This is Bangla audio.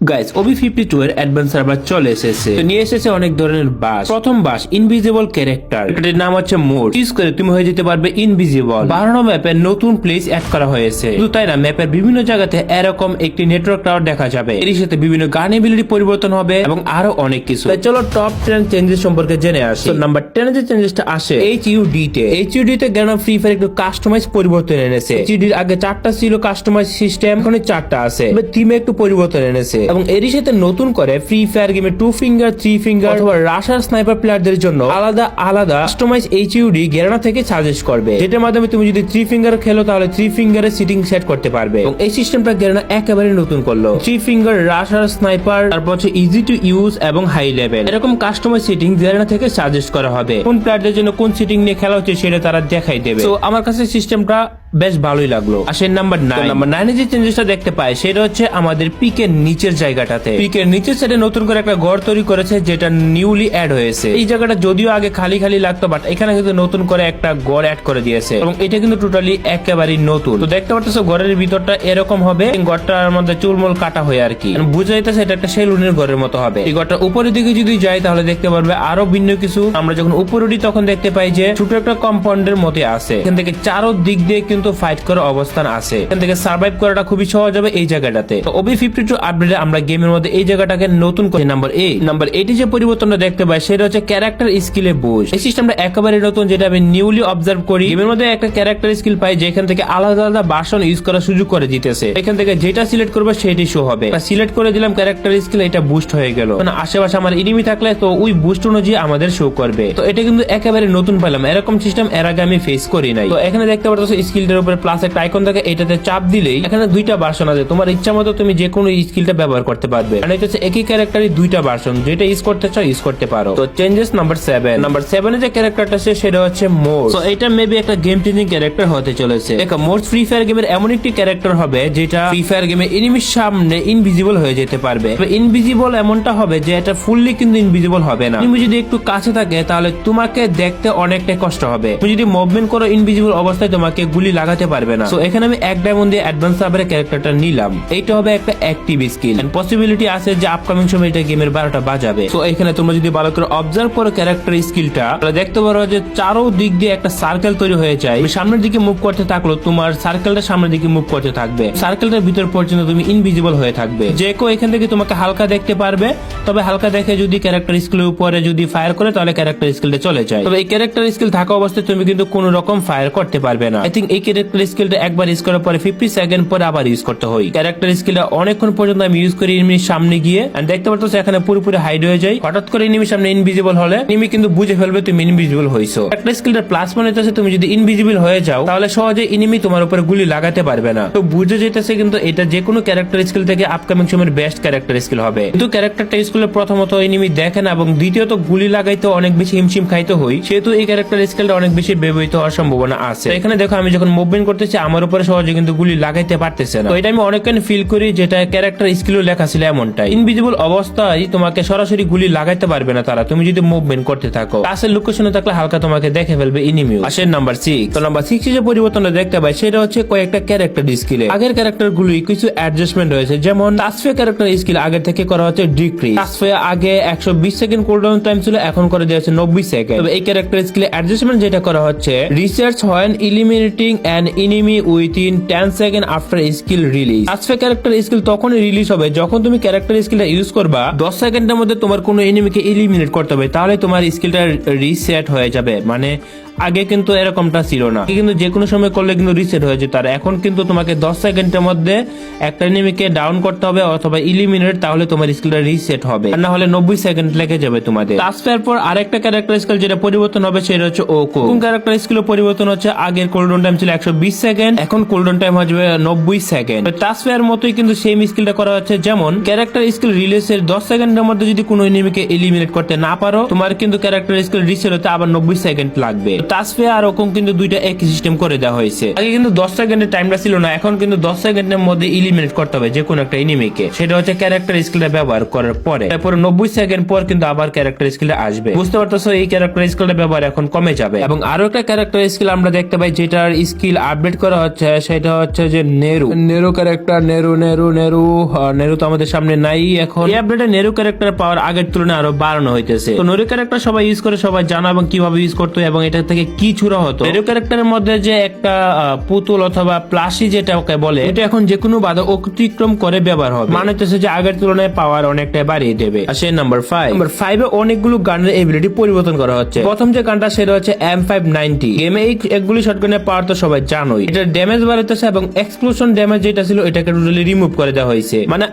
গাইস OB52 এর অ্যাডভান্স সার্ভার চলে এসেছে। তো নিয়ে এসেছে অনেক ধরনের বাস। প্রথম বাস ইনভিজিবল ক্যারেক্টার, এটার নাম হচ্ছে মোড। ইউজ করে তুমি হয়ে যেতে পারবে ইনভিজিবল। 12 ম্যাপে নতুন প্লেস অ্যাড করা হয়েছে। শুধু তাই না, ম্যাপের বিভিন্ন জায়গাতে এরকম একটি নেটওয়ার্ক টাওয়ার দেখা যাবে। এর সাথে বিভিন্ন গান এবিলিটি পরিবর্তন হবে এবং আরো অনেক কিছু। তাই চলো টপ 10 চেঞ্জেস সম্পর্কে জেনে আসি। তো নাম্বার 10 যে চেঞ্জেসটা আসে HUD তে। HUD তে গেম ফ্রি ফায়ার একটু কাস্টমাইজ পরিবর্তন এনেছে। HUD এর আগে 4টা ছিল কাস্টমাইজ সিস্টেম, এখন 4টা আছে। এবার থিমে একটু পরিবর্তন এনেছে এবং এরই সাথে নতুন করে ফ্রি ফায়ার গেমে 2 ফিঙ্গার 3 ফিঙ্গার অথবা রাশার স্নাইপার প্লেয়ারদের জন্য আলাদা আলাদা কাস্টমাইজ HUD গেরানা থেকে সাজেস্ট করবে, যেটার মাধ্যমে তুমি যদি 3 ফিঙ্গার খেলো তাহলে 3 ফিঙ্গারে সিটিং সেট করতে পারবে। এবং এই সিস্টেমটা গেরানা একেবারে নতুন করলো। 3 ফিঙ্গার রাশার স্নাইপার, তারপর হচ্ছে ইজি টু ইউজ এবং হাই লেভেল, এরকম কাস্টমাইজ সিটিং গেরানা থেকে সাজেস্ট করা হবে। কোন প্লেয়ারদের জন্য কোন সিটিং নিয়ে খেলা হচ্ছে সেটা তারা দেখাই দেবে। তো আমার কাছে সিস্টেমটা বেশ ভালোই লাগলো। আসেন নাম্বার 9 যে চেঞ্জেসটা দেখতে পাই সেটা হচ্ছে আমাদের পিকের নিচের জায়গাটাতে। পিকের নিচের সাইডে নতুন করে একটা ঘর তৈরি করেছে, যেটা নিউলি অ্যাড হয়েছে। এই জায়গাটা যদিও আগে খালি খালি লাগতো, বাট এখানে কিন্তু নতুন করে একটা ঘর অ্যাড করে দিয়েছে এবং এটা কিন্তু টোটালি একেবারেই নতুন। তো দেখতে পারতেছো ঘরের ভিতরটা এরকম হবে, ঘরটার মধ্যে চুলমুল কাটা হয়ে আর কি বুঝা যাইতেছে এটা একটা সেলুনের ঘরের মতো হবে। এই ঘরটা উপরের দিকে যদি যাই তাহলে দেখতে পারবে আরো ভিন্ন কিছু। আমরা যখন উপরে উঠি তখন দেখতে পাই যে ছোট একটা কম্পাউন্ডের মতো আছে। এখান থেকে চারো দিক দিয়ে কিন্তু ফাইট করার অবস্থান আছে। এখান থেকে সার্ভাইভ করাটা খুবই সহজ হবে এই জায়গাটাতে। তো OB52 আপডেটে আমরা গেমের মধ্যে এই জায়গাটাকে নতুন করে নাম্বার 8 যে পরিবর্তনটা দেখতে পাই সেটা হচ্ছে ক্যারেক্টার স্কিলে বুস্ট। এই সিস্টেমটা একেবারে নতুন, যেটা আমি নিউলি অবজার্ভ করি। গেমের মধ্যে একটা ক্যারেক্টার স্কিল পাই যেখান থেকে আলাদা আলাদা ভার্সন ইউজ করার সুযোগ করে দিতেছে। এখান থেকে যেটা সিলেক্ট করবে সেটাই শো হবে। সিলেক্ট করে দিলাম ক্যারেক্টার স্কিল, এটা বুস্ট হয়ে গেল। মানে আশেপাশে আমার এনিমি থাকলে তো ওই বুস্ট অনুযায়ী আমাদের শো করবে। তো এটা কিন্তু একেবারে নতুন পেলাম, এরকম সিস্টেম এর আগে আমি ফেস করি নাই। তো এখানে দেখতে পাচ্ছ স্কিলটার উপরে প্লাস একটা আইকন থাকে, এটাতে চাপ দিলেই এখানে 2টা ভার্সন আছে। তোমার ইচ্ছা মতো তুমি যে কোনো স্কিলটা ব্যবহার করতে পারবে। মানে এটা হচ্ছে একই ক্যারেক্টারই 2টা ভার্সন, যেটা ইউজ করতে চাও ইউজ করতে পারো। তো চেঞ্জেস নাম্বার 7 এ যে ক্যারেক্টারটা আছে সেটা হচ্ছে মোড। তো এটা মেবি একটা গেম চেঞ্জিং ক্যারেক্টার হতে চলেছে। দেখো মোড ফ্রি ফায়ার গেমের এমন একটি ক্যারেক্টার হবে যেটা ফ্রি ফায়ার গেমে এনিমির সামনে ইনভিজিবল হয়ে যেতে পারবে। ইনভিজিবল এমনটা হবে যে এটা ফুললি কিন্তু ইনভিজিবল হবে না। তুমি যদি একটু কাছে থাকে তাহলে তোমাকে দেখতে অনেকটাই কষ্ট হবে। তুমি যদি মুভমেন্ট করো ইনভিজিবল অবস্থায় তোমাকে গুলি লাগাতে পারবে না। তো এখানে আমি 1 ডায়মন্ড দিয়ে অ্যাডভান্স সার্ভারের ক্যারেক্টারটা নিলাম। এইটা হবে একটা অ্যাক্টিভ স্কিল এন্ড পসিবিলিটি আছে যে আপকামিং সময় এটা গেমের 12টা বাজাবে। তো এখানে তোমরা যদি ভালো করে অবজার্ভ করো ক্যারেক্টার স্কিলটা, তাহলে দেখতে পারো যে চারো দিক দিয়ে একটা সার্কেল তৈরি হয়ে যায়। সামনের দিকে মুভ করতে থাকলো তোমার সার্কেলটা সামনের দিকে মুভ করতে থাকবে। সার্কেলটার ভিতর পর্যন্ত তুমি ইনভিজিবল হয়ে থাকবে। যে কেউ এখান থেকে তোমাকে হালকা দেখতে পারবে, তবে হালকা দেখে যদি ক্যারেক্টার স্কিলের উপরে যদি ফায়ার করে তাহলে ক্যারেক্টার স্কিলটা চলে যায়। তবে এই ক্যারেক্টার স্কিল থাকা অবস্থায় তুমি কিন্তু কোনো রকম ফায়ার করতে পারবে না। আই থিঙ্ক এই ক্যারেক্টার স্কিলটা একবার ইউজ করার পরে 50 সেকেন্ড পরে আবার ইউজ করতে হয়। ক্যারেক্টার স্কিলটা অনেকক্ষণ পর্যন্ত আমি ইউজ করি এনিমির সামনে গিয়ে, এন্ড দেখতে পাচ্ছ এখানে পুরোপুরি হাইড হয়ে যায়। হঠাৎ করে এনিমির সামনে ইনভিজিবল হলে এনিমি কিন্তু বুঝে ফেলবে তুমি ইনভিজিবল হইছো। ক্যারেক্টার স্কিলটার প্লাস পয়েন্ট হচ্ছে তুমি যদি ইনভিজিবল হয়ে যাও তাহলে সহজে এনিমি তোমার উপরে গুলি লাগাতে পারবে না। তো বুঝে যেতেছে কিন্তু এটা যে কোনো ক্যারেক্টার স্কিল থেকে আপকামিং সময়ের বেস্ট ক্যারেক্টার স্কিল হবে। কিন্তু ক্যারেক্টারটা স্কিলে প্রথমত এনিমি দেখে না এবং দ্বিতীয়ত গুলি লাগাইতে অনেক বেশি হিমশিম খাইতে হই, সেহেতু এই ক্যারেক্টার স্কিলটা অনেক বেশি ব্যবহৃত হওয়ার সম্ভাবনা আছে। এখানে দেখো আমি যখন মুভমেন্ট করতেছি আমার উপরে সহজে কিন্তু গুলি লাগাইতে পারতেছে না। তো এটা আমি অনেকক্ষণ ফিল করি যেটা ক্যারেক্টার স্কিলও লেখা ছিল এমনটাই। ইনভিজিবল অবস্থায় তোমাকে সরাসরি গুলি লাগাইতে পারবে না তারা, তুমি যদি মুভমেন্ট করতে থাকো। কাছের লোকেশনে থাকলে হালকা তোমাকে দেখে ফেলবে এনিমি। আসেন নাম্বার 6। তো নাম্বার 6 যে পরিবর্তনটা দেখতে পাই সেটা হচ্ছে কয়েকটা ক্যারেক্টার স্কিলে। আগের ক্যারেক্টার গুলি কিছু অ্যাডজাস্টমেন্ট হয়েছে, যেমন তাসফিয়া ক্যারেক্টার স্কিল আগের থেকে করা হচ্ছে ডিক্রিজ। তাসফিয়া আগে 120 সেকেন্ড কুলডাউন টাইম ছিল, এখন করে দিয়েছে 90 সেকেন্ড। তবে এই ক্যারেক্টার স্কিলে অ্যাডজাস্টমেন্ট যেটা করা হচ্ছে research when eliminating an enemy within 10 second after skill release. Tasfia character skill তখনই রিলিজ হবে যখন তুমি ক্যারেক্টার স্কিলটা ইউজ করবা 10 সেকেন্ডের মধ্যে তোমার কোনো এনিমিকে ইলিমিনেট করতে হবে, তাহলে তোমার স্কিলটা রিসেট হয়ে যাবে। মানে আগে কিন্তু এরকমটা ছিল না, কিন্তু যে কোনো সময় করলে কিন্তু রিসেট হয়ে যেত। আর এখন কিন্তু তোমাকে 10 সেকেন্ডের মধ্যে একটা এনিমিকে ডাউন করতে হবে অথবা ইলিমিনেট, তাহলে তোমার স্কিলটা রিসেট হবে, আর না হলে 90 সেকেন্ড লেগে যাবে তোমাদের। তাসফিয়ার পর আরেকটা ক্যারেক্টার স্কিল যেটা পরিবর্তন হবে সেটা হচ্ছে ওকো। কোন ক্যারেক্টার স্কিল পরিবর্তন হচ্ছে, আগের কোলডাউন টাইম ছিল 120 সেকেন্ড, এখন কোলডাউন টাইম হয়ে যাবে 90 সেকেন্ড। তাসফিয়ার মতোই কিন্তু সেম স্কিলটা করা হচ্ছে, যেমন ক্যারেক্টার স্কিল রিলিজের 10 সেকেন্ডের মধ্যে যদি কোনো এনিমিকে ইলিমিনেট করতে না পারো তোমার কিন্তু ক্যারেক্টার স্কিল রিসেট হতে আবার 90 সেকেন্ড লাগবে। টাচ পেয়ে আর ওরকম কিন্তু দুইটা একই সিস্টেম করে দেওয়া হয়েছে। আগে কিন্তু 10 সেকেন্ডের টাইমটা ছিল না, এখন কিন্তু 10 সেকেন্ডের মধ্যে ইলিমিনেট করতে হবে যে কোনো একটা এনিমিকে। সেটা হচ্ছে ক্যারেক্টার স্কিলটা ব্যবহার করার পরে, তারপরে 90 সেকেন্ড পর কিন্তু আবার ক্যারেক্টার স্কিলটা আসবে। বুঝতে পারতেছো, এই ক্যারেক্টার স্কিলটা ব্যবহার এখন কমে যাবে। এবং আরো একটা ক্যারেক্টার স্কিল আমরা দেখতে পাই যেটার স্কিল আপডেট করা হচ্ছে, সেটা হচ্ছে যে নেরু ক্যারেক্টার। নেরু তো আমাদের সামনে নাই এখন। এই আপডেটে নেরু ক্যারেক্টার পাওয়ার আগের তুলনায় আরো বাড়ানো হইতেছে। তো নেরু ক্যারেক্টার সবাই ইউজ করে, সবাই জানো এবং কিভাবে ইউজ করতো এবং এটা থেকে কি ছুরা হতো। নেরু ক্যারেক্টারের মধ্যে যে একটা পুতুল অথবা প্লাসি যেটা ওকে বলে, এটা এখন যে কোনো বাধা অতিক্রম করে ব্যবহার হবে, মানে হচ্ছে যে আগের তুলনায় পাওয়ার অনেকটা বাড়িয়ে দেবে। আসে নাম্বার 5 এ অনেকগুলো গানের এবিলিটি পরিবর্তন করা হচ্ছে। প্রথম যে গানটা সেটা হচ্ছে M590। গেমে এগুলি শটগানের পাওয়ার তো সবাই জানোই, এটা ড্যামেজ বাড়াইতেছে এবং এক্সপ্লোশন ড্যামেজ যেটা ছিল এটাকে টোটালি রিমুভ করে দেওয়া হয়েছে। মানে